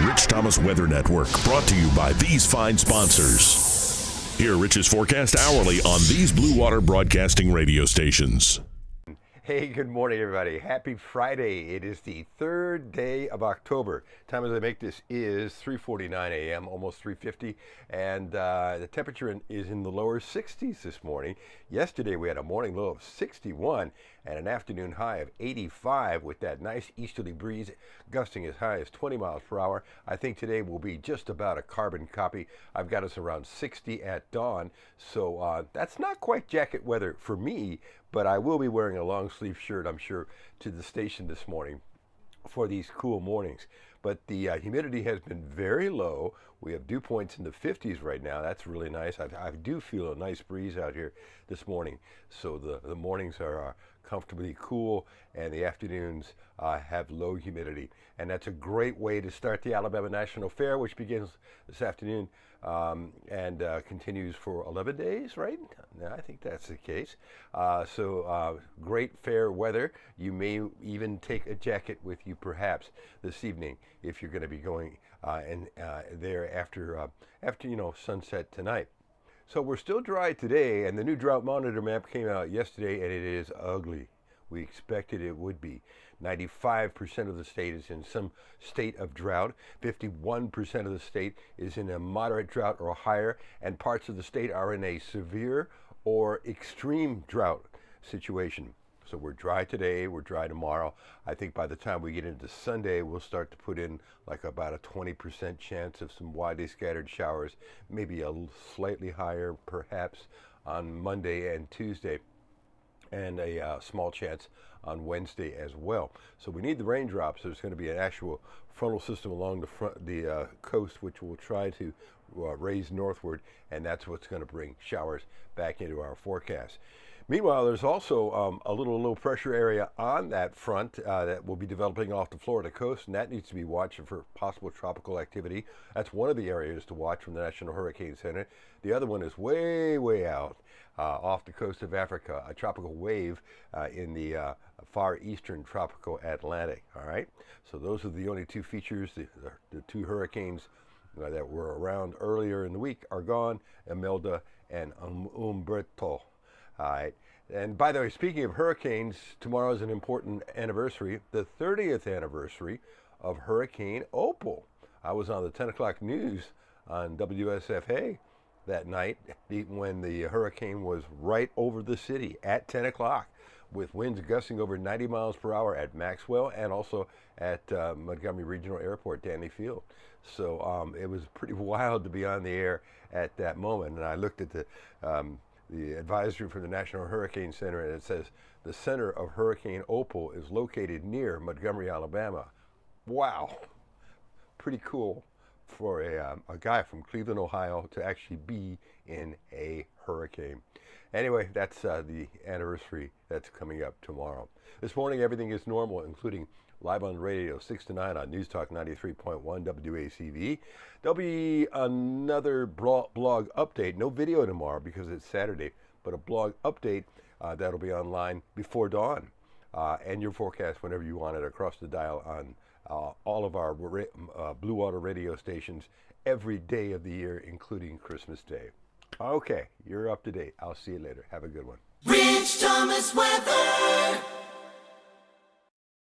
Rich Thomas Weather Network, brought to you by these fine sponsors. Hear Rich's forecast hourly on these Blue Water Broadcasting radio stations. Hey, good morning, everybody. Happy Friday. It is the third day of October. Time as I make this is 3:49 a.m., almost 3:50, and the temperature is in the lower 60s this morning. Yesterday, we had a morning low of 61 and an afternoon high of 85 with that nice easterly breeze gusting as high as 20 miles per hour. I think today will be just about a carbon copy. I've got us around 60 at dawn, so that's not quite jacket weather for me, but I will be wearing a long sleeve shirt, I'm sure, to the station this morning for these cool mornings. But the humidity has been very low. We have dew points in the 50s right now. That's really nice. I do feel a nice breeze out here this morning. So the mornings are comfortably cool, and the afternoons have low humidity. And that's a great way to start the Alabama National Fair, which begins this afternoon and continues for 11 days, right? Yeah, I think that's the case. So great fair weather. You may even take a jacket with you perhaps this evening if you're going to be going there after sunset tonight. So we're still dry today, and the new drought monitor map came out yesterday, and it is ugly. We expected it would be. 95% of the state is in some state of drought. 51% of the state is in a moderate drought or higher, and parts of the state are in a severe or extreme drought situation. So we're dry today, we're dry tomorrow. I think by the time we get into Sunday, we'll start to put in like about a 20% chance of some widely scattered showers, maybe a slightly higher perhaps on Monday and Tuesday, and a small chance on Wednesday as well. So we need the raindrops. There's going to be an actual frontal system along the coast, which will try to raise northward, and that's what's going to bring showers back into our forecast. Meanwhile, there's also a little low pressure area on that front that will be developing off the Florida coast, and that needs to be watched for possible tropical activity. That's one of the areas to watch from the National Hurricane Center. The other one is way, way out off the coast of Africa, a tropical wave in the far eastern tropical Atlantic. All right, so those are the only two features. The two hurricanes that were around earlier in the week are gone: Imelda and Umberto. All right. And by the way, speaking of hurricanes, tomorrow is an important anniversary, the 30th anniversary of Hurricane Opal. I was on the 10 o'clock news on WSFA that night when the hurricane was right over the city at 10 o'clock with winds gusting over 90 miles per hour at Maxwell and also at Montgomery Regional Airport, Danley Field. So it was pretty wild to be on the air at that moment. And I looked at the advisory from the National Hurricane Center, and it says the center of Hurricane Opal is located near Montgomery, Alabama. Wow, pretty cool for a guy from Cleveland, Ohio to actually be in a hurricane. Anyway, that's the anniversary that's coming up tomorrow. This morning, everything is normal, including live on radio 6 to 9 on News Talk 93.1 WACV. There'll be another blog update. No video tomorrow because it's Saturday, but a blog update that'll be online before dawn. And your forecast whenever you want it across the dial on all of our Blue Water radio stations every day of the year, including Christmas Day. Okay, you're up to date. I'll see you later. Have a good one. Rich Thomas Weather.